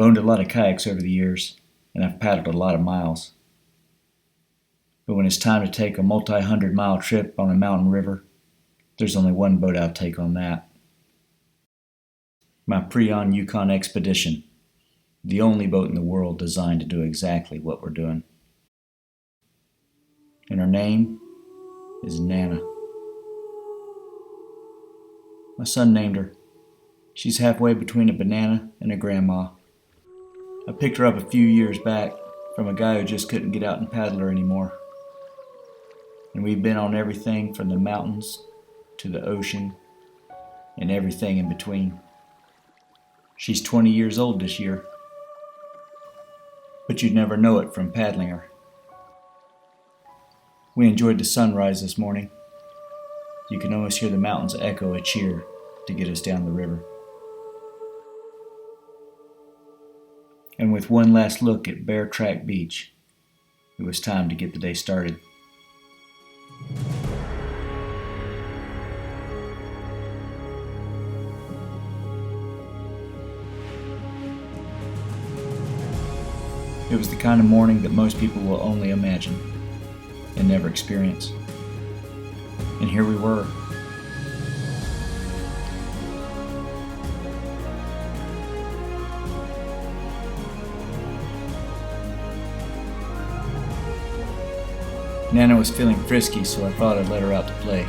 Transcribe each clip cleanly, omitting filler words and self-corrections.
I've owned a lot of kayaks over the years, and I've paddled a lot of miles. But when it's time to take a multi-hundred-mile trip on a mountain river, there's only one boat I'll take on that. My pre-on Yukon expedition, the only boat in the world designed to do exactly what we're doing. And her name is Nana. My son named her. She's halfway between a banana and a grandma. I picked her up a few years back from a guy who just couldn't get out and paddle her anymore. And we've been on everything from the mountains to the ocean and everything in between. She's 20 years old this year, but you'd never know it from paddling her. We enjoyed the sunrise this morning. You can almost hear the mountains echo a cheer to get us down the river. And with one last look at Bear Track Beach, it was time to get the day started. It was the kind of morning that most people will only imagine and never experience. And here we were. Nana was feeling frisky, so I thought I'd let her out to play.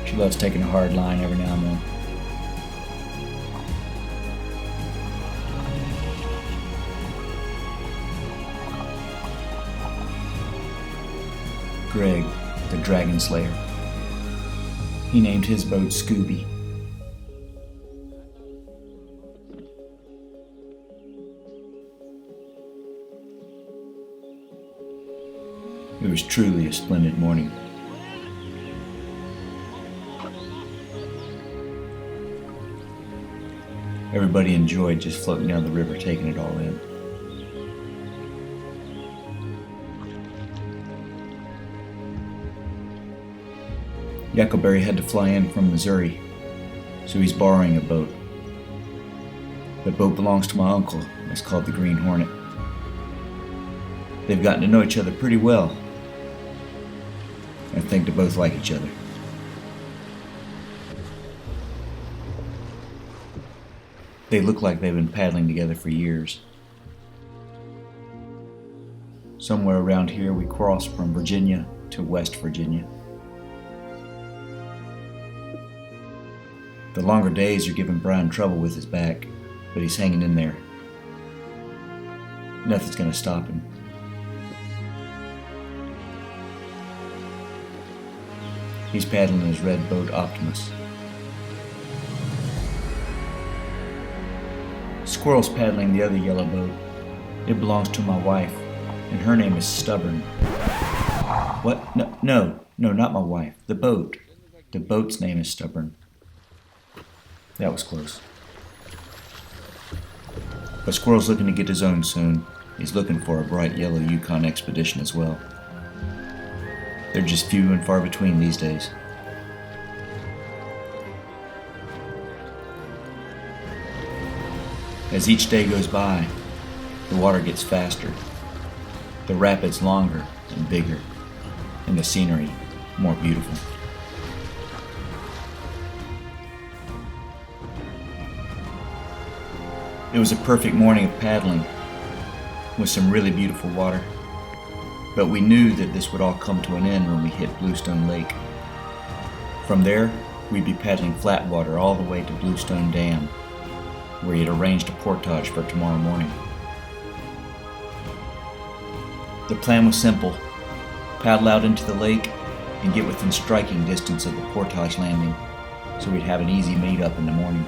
She loves taking a hard line every now and then. Greg, the Dragon Slayer. He named his boat Scooby. It was truly a splendid morning. Everybody enjoyed just floating down the river, taking it all in. Yuckleberry had to fly in from Missouri, so he's borrowing a boat. The boat belongs to my uncle. It's called the Green Hornet. They've gotten to know each other pretty well. I think they both like each other. They look like they've been paddling together for years. Somewhere around here we crossed from Virginia to West Virginia. The longer days are giving Brian trouble with his back, but he's hanging in there. Nothing's gonna stop him. He's paddling his red boat Optimus. Squirrel's paddling the other yellow boat. It belongs to my wife, and her name is Stubborn. What? No, not my wife. The boat. The boat's name is Stubborn. That was close. But Squirrel's looking to get his own soon. He's looking for a bright yellow Yukon expedition as well. They're just few and far between these days. As each day goes by, the water gets faster, the rapids longer and bigger, and the scenery more beautiful. It was a perfect morning of paddling with some really beautiful water. But we knew that this would all come to an end when we hit Bluestone Lake. From there, we'd be paddling flat water all the way to Bluestone Dam, where he had arranged a portage for tomorrow morning. The plan was simple: paddle out into the lake and get within striking distance of the portage landing, so we'd have an easy meet-up in the morning.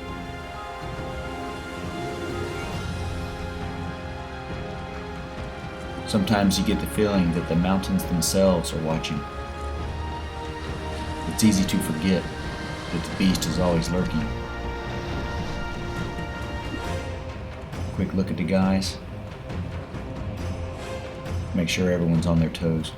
Sometimes you get the feeling that the mountains themselves are watching. It's easy to forget that the beast is always lurking. Quick look at the guys. Make sure everyone's on their toes.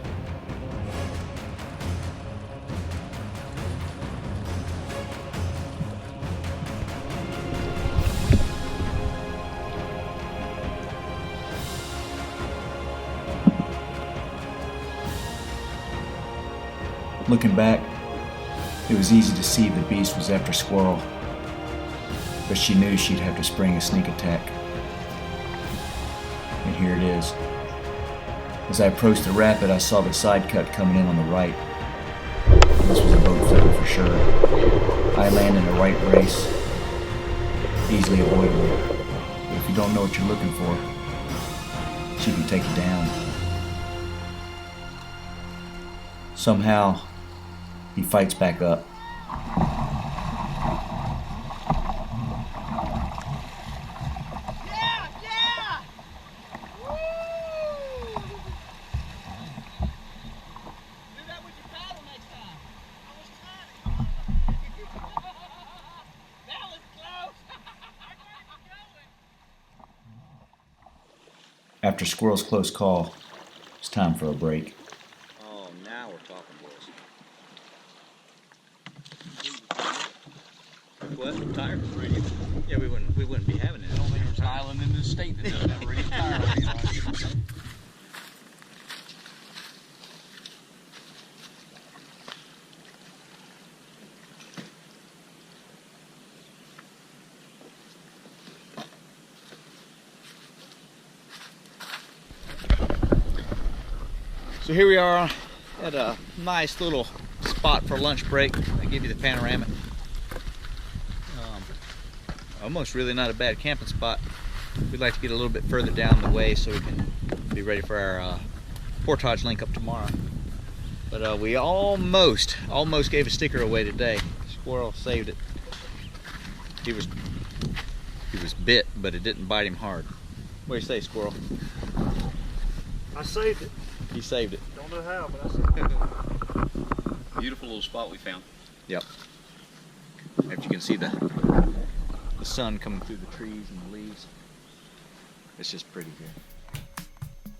Looking back, it was easy to see the beast was after Squirrel, but she knew she'd have to spring a sneak attack. And here it is. As I approached the rapid, I saw the side cut coming in on the right. This was a boat flipper for sure. I land in the right brace, easily avoidable. But if you don't know what you're looking for, she can take you down. Somehow, he fights back up. Yeah! Woo! Do that with your paddle next time. I was trying to. That was close. After Squirrel's close call, it's time for a break. Oh, now we're talking, boys. What? Tire? Radio? Yeah, we wouldn't be having it. I don't think there's an island in this state that doesn't have a radio tire radio. So here we are at a nice little spot for lunch break. I give you the panoramic. Almost really not a bad camping spot. We'd like to get a little bit further down the way so we can be ready for our Portage link up tomorrow. But we almost gave a sticker away today. Squirrel saved it. He was bit, but it didn't bite him hard. What do you say, Squirrel? I saved it. He saved it. Don't know how, but I saved it. Beautiful little spot we found. Yep. If you can see the sun coming through the trees and the leaves, it's just pretty good.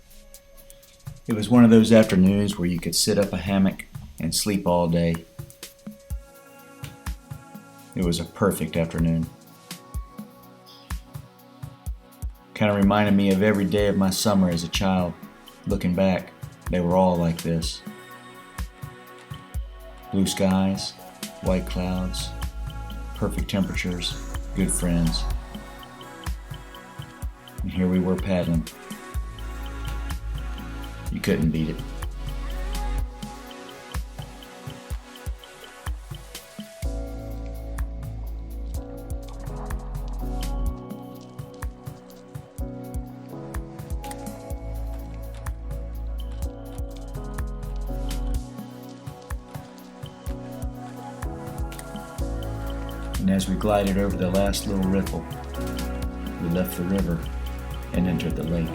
It was one of those afternoons where you could sit up a hammock and sleep all day. It was a perfect afternoon. Kind of reminded me of every day of my summer as a child. Looking back, they were all like this. Blue skies, white clouds, perfect temperatures, good friends. And here we were paddling. You couldn't beat it. And as we glided over the last little ripple, we left the river and entered the lake.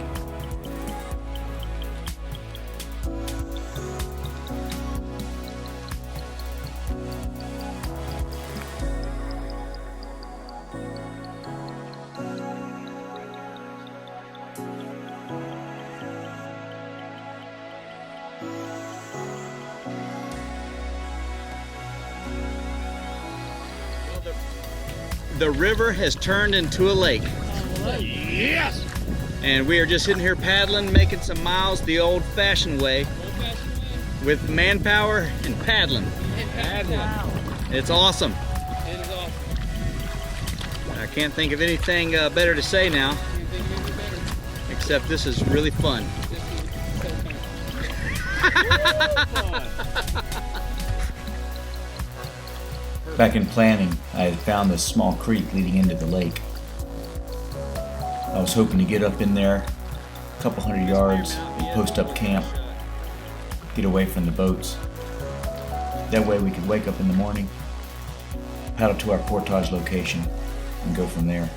The river has turned into a lake. Yes! And we are just sitting here paddling, making some miles the old-fashioned way with manpower and paddling. It's awesome. It is awesome. I can't think of anything better to say now, except this is really fun. Back in planning, I had found this small creek leading into the lake. I was hoping to get up in there, a couple hundred yards, and post up camp, get away from the boats. That way we could wake up in the morning, paddle to our Portage location, and go from there.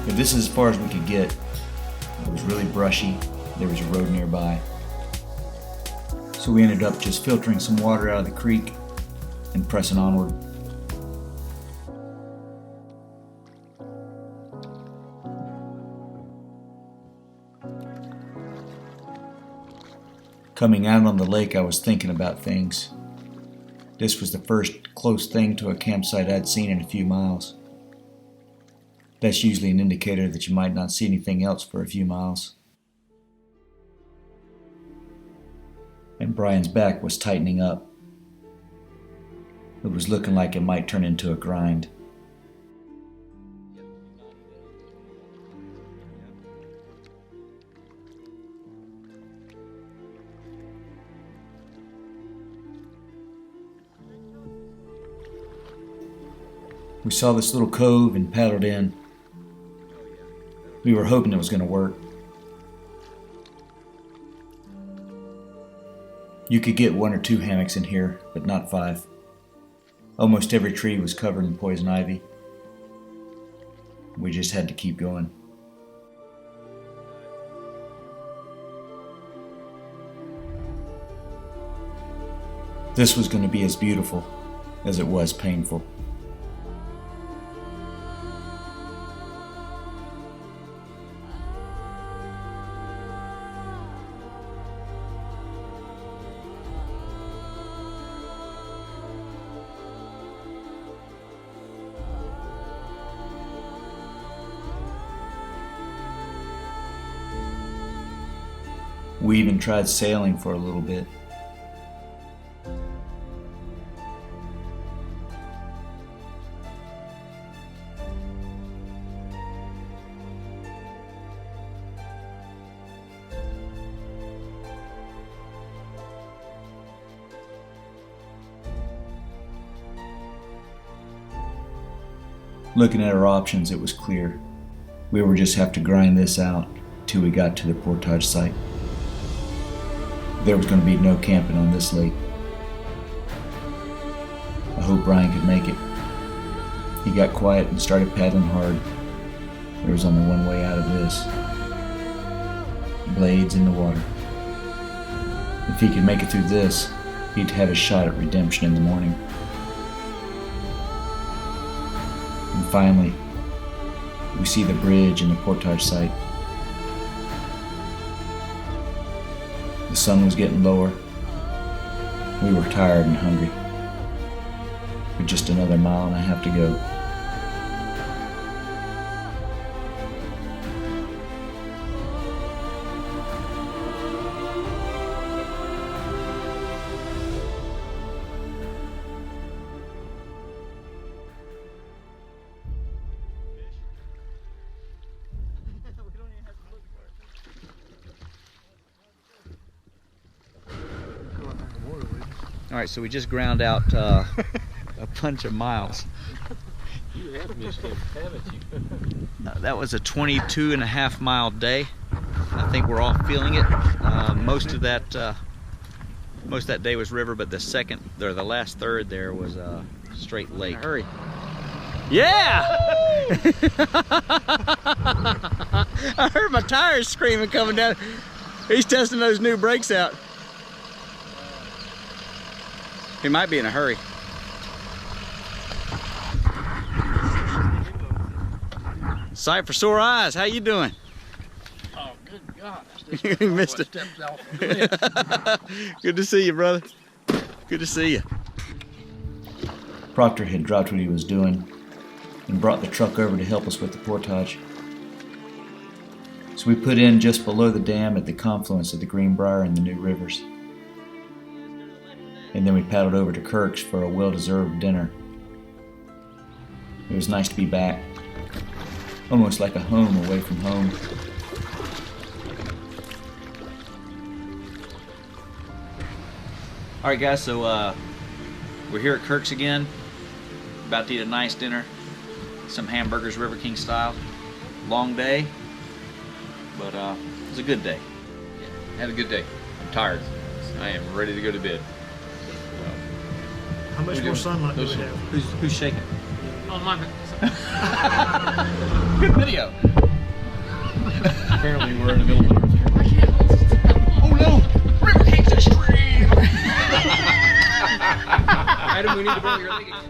But this is as far as we could get. It was really brushy, there was a road nearby. So we ended up just filtering some water out of the creek and pressing onward. Coming out on the lake, I was thinking about things. This was the first close thing to a campsite I'd seen in a few miles. That's usually an indicator that you might not see anything else for a few miles. and Brian's back was tightening up. It was looking like it might turn into a grind. We saw this little cove and paddled in. We were hoping it was going to work. You could get 1 or 2 hammocks in here, but not 5. Almost every tree was covered in poison ivy. We just had to keep going. This was going to be as beautiful as it was painful. We even tried sailing for a little bit. Looking at our options, it was clear. We would just have to grind this out till we got to the Portage site. There was going to be no camping on this lake. I hope Brian could make it. He got quiet and started paddling hard. There was only one way out of this. Blades in the water. If he could make it through this, he'd have a shot at redemption in the morning. And finally, we see the bridge and the Portage site. The sun was getting lower. We were tired and hungry. With just another 1.5 miles to go. All right, so we just ground out a bunch of miles. You have missed him, haven't you? That was a 22.5 mile day. I think we're all feeling it. Most of that day was river, but the last third there was straight lake. Hurry! Yeah! I heard my tires screaming coming down. He's testing those new brakes out. He might be in a hurry. Sight for sore eyes. How you doing? Oh, good God. You missed it. Good to see you, brother. Good to see you. Proctor had dropped what he was doing and brought the truck over to help us with the portage. So we put in just below the dam at the confluence of the Greenbrier and the New Rivers. And then we paddled over to Kirk's for a well-deserved dinner. It was nice to be back, almost like a home away from home. All right, guys, so we're here at Kirk's again. About to eat a nice dinner. Some hamburgers, River King style. Long day, but it was a good day. Yeah, had a good day. I'm tired. I am ready to go to bed. How much more sunlight do we have? Who's shaking? Oh, my Good video. Apparently we're in the middle of the Oh no! River King's extreme! Adam, we need to burn your leg again.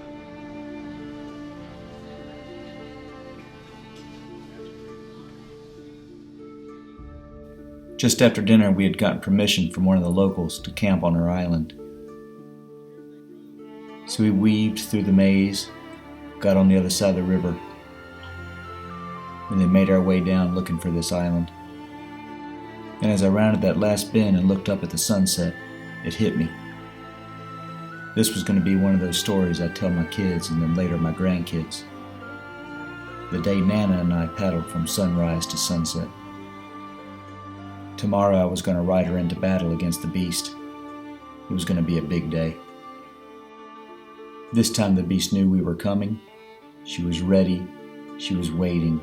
Just after dinner, we had gotten permission from one of the locals to camp on our island. So we weaved through the maze, got on the other side of the river, and then made our way down looking for this island. And as I rounded that last bend and looked up at the sunset, It hit me. This was going to be one of those stories I'd tell my kids and then later my grandkids. The day Nana and I paddled from sunrise to sunset. Tomorrow I was going to ride her into battle against the beast. It was going to be a big day. This time the beast knew we were coming. She was ready, she was waiting,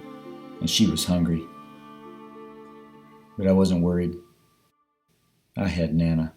and she was hungry. But I wasn't worried. I had Nana.